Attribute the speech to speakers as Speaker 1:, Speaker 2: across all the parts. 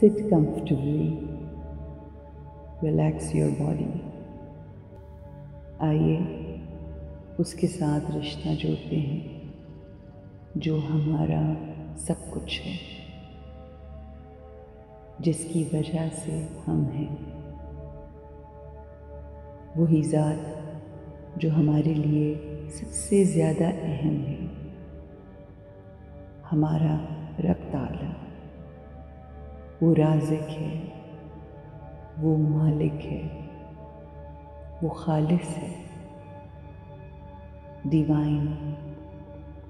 Speaker 1: Sit comfortably. Relax your body. آئیے اس کے ساتھ رشتہ جوڑتے ہیں جو ہمارا سب کچھ ہے، جس کی وجہ سے ہم ہیں، وہی ذات جو ہمارے لیے سب سے زیادہ اہم ہے، ہمارا رب تعالی۔ وہ رازق ہے، وہ مالک ہے، وہ خالص ہے، ڈیوائن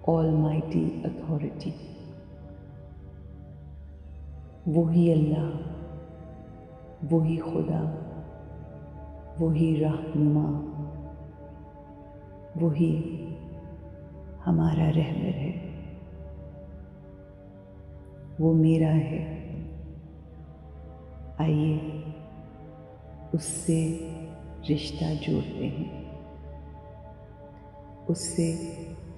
Speaker 1: آل مائٹی اتھارٹی۔ وہی اللہ، وہی خدا، وہی رہنما، وہی ہمارا رہبر ہے، وہ میرا ہے۔ آئیے اس سے رشتہ جوڑتے ہیں، اس سے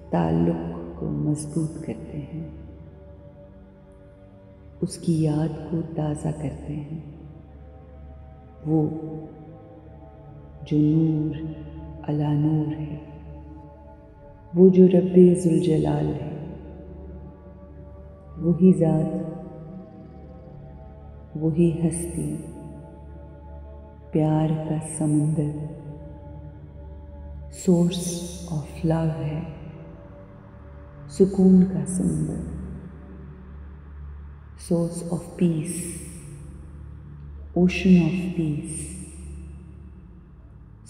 Speaker 1: تعلق کو مضبوط کرتے ہیں، اس کی یاد کو تازہ کرتے ہیں۔ وہ جو نور علی نور ہے، وہ جو رب ذوالجلال ہے، وہی ذات، وہی ہستی، پیار کا سمندر، سورس آف لو ہے، سکون کا سمندر، source of peace, ocean of peace,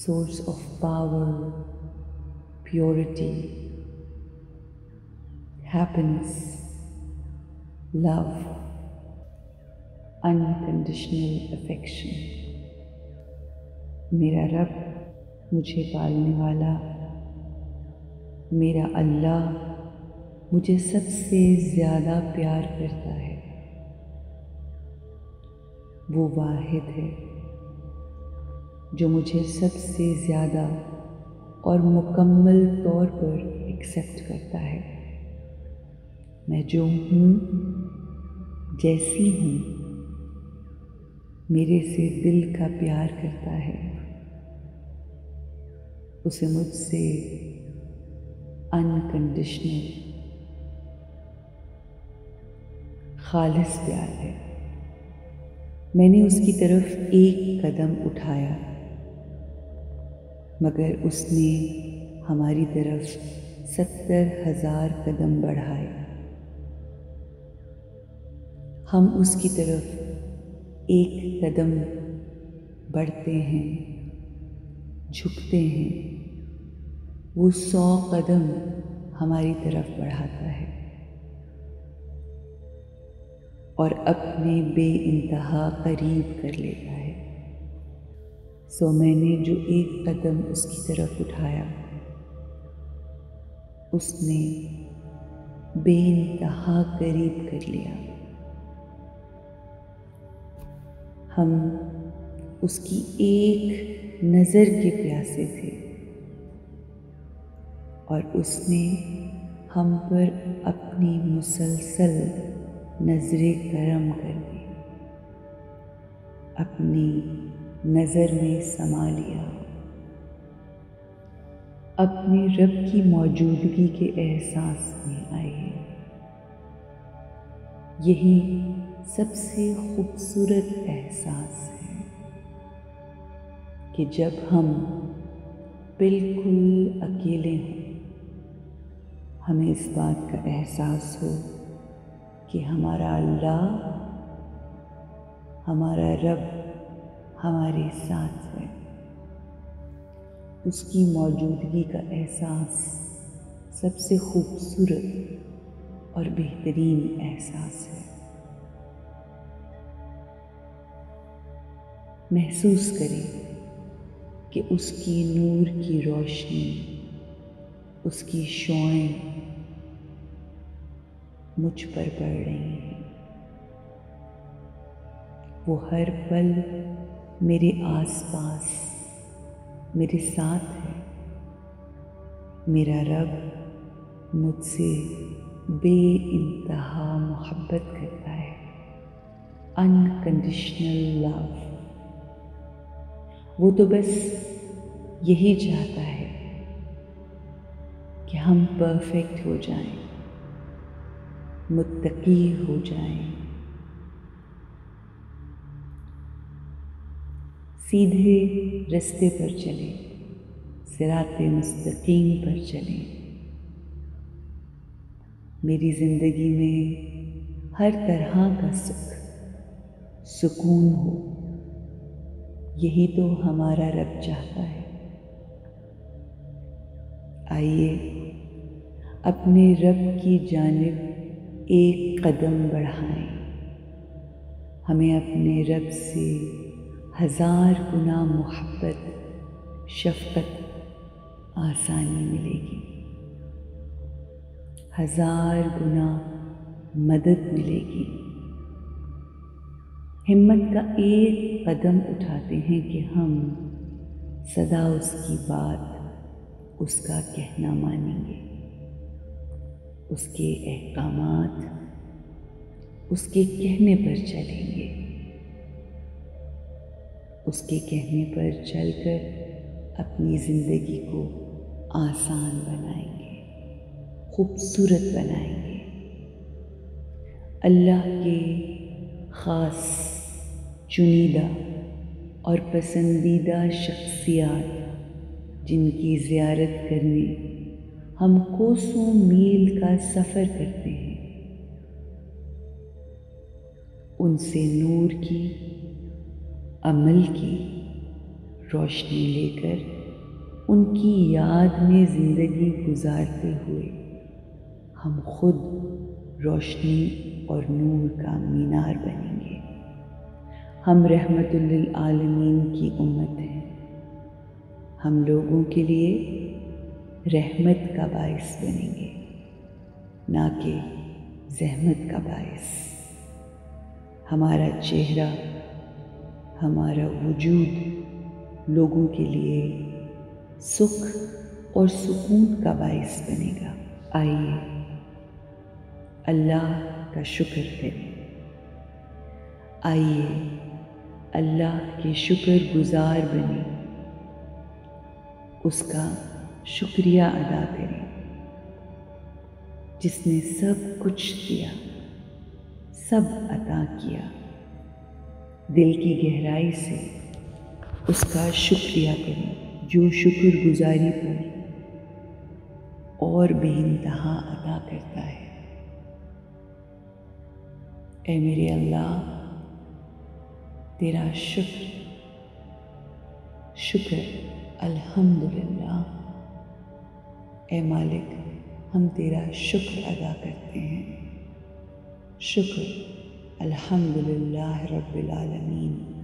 Speaker 1: source of power, purity, happiness, love, unconditional affection. میرا رب، مجھے پالنے والا، میرا اللہ مجھے سب سے زیادہ پیار کرتا ہے۔ وہ واحد ہے جو مجھے سب سے زیادہ اور مکمل طور پر ایکسیپٹ کرتا ہے۔ میں جو ہوں، جیسی ہوں، میرے سے دل کا پیار کرتا ہے، اسے مجھ سے انکنڈیشنل خالص پیار ہے۔ میں نے اس کی طرف ایک قدم اٹھایا، مگر اس نے ہماری طرف 70,000 قدم بڑھائے۔ ہم اس کی طرف ایک قدم بڑھتے ہیں، جھکتے ہیں، وہ 100 قدم ہماری طرف بڑھاتا ہے اور اپنے بے انتہا قریب کر لیتا ہے۔ سو میں نے جو ایک قدم اس کی طرف اٹھایا، اس نے بے انتہا قریب کر لیا۔ ہم اس کی ایک نظر کے پیاسے تھے اور اس نے ہم پر اپنی مسلسل نظر کرم کر دی، اپنی نظر میں سما لیا، اپنے رب کی موجودگی کے احساس میں آئے۔ یہی سب سے خوبصورت احساس ہے کہ جب ہم بالکل اکیلے ہوں، ہمیں اس بات کا احساس ہو کہ ہمارا اللہ، ہمارا رب ہمارے ساتھ ہے۔ اس کی موجودگی کا احساس سب سے خوبصورت اور بہترین احساس ہے۔ محسوس کریں کہ اس کی نور کی روشنی، اس کی شعاعیں مجھ پر پڑ رہی ہیں۔ وہ ہر پل میرے آس پاس، میرے ساتھ ہے۔ میرا رب مجھ سے بے انتہا محبت کرتا ہے، unconditional love. وہ تو بس یہی چاہتا ہے کہ ہم پرفیکٹ ہو جائیں، متقی ہو جائیں، سیدھے رستے پر چلیں، صراط مستقیم پر چلیں۔ میری زندگی میں ہر طرح کا سکون ہو، یہی تو ہمارا رب چاہتا ہے۔ آئیے اپنے رب کی جانب ایک قدم بڑھائیں، ہمیں اپنے رب سے 1000 گنا محبت، شفقت، آسانی ملے گی، 1000 گنا مدد ملے گی۔ ہمت کا ایک قدم اٹھاتے ہیں کہ ہم سدا اس کی بات، اس کا کہنا مانیں گے، اس کے احکامات، اس کے کہنے پر چلیں گے، اس کے کہنے پر چل کر اپنی زندگی کو آسان بنائیں گے، خوبصورت بنائیں گے۔ اللہ کے خاص، چنیدہ اور پسندیدہ شخصیات جن کی زیارت کرنے ہم کوسوں میل کا سفر کرتے ہیں، ان سے نور کی، عمل کی روشنی لے کر ان کی یاد میں زندگی گزارتے ہوئے ہم خود روشنی اور نور کا مینار بنیں گے۔ ہم رحمت للعالمین کی امت ہیں، ہم لوگوں کے لیے رحمت کا باعث بنیں گے، نہ کہ زحمت کا باعث۔ ہمارا چہرہ، ہمارا وجود لوگوں کے لیے سکھ اور سکون کا باعث بنے گا۔ آئیے اللہ کا شکر کریں، آئیے اللہ کے شکر گزار بنیں، اس کا شکریہ ادا کریں جس نے سب کچھ دیا، سب عطا کیا۔ دل کی گہرائی سے اس کا شکریہ کریں جو شکر گزاری پر اور بے انتہا عطا کرتا ہے۔ اے میرے اللہ، تیرا شکر الحمدللہ۔ اے مالک، ہم تیرا شکر ادا کرتے ہیں۔ شکر الحمدللہ رب العالمین۔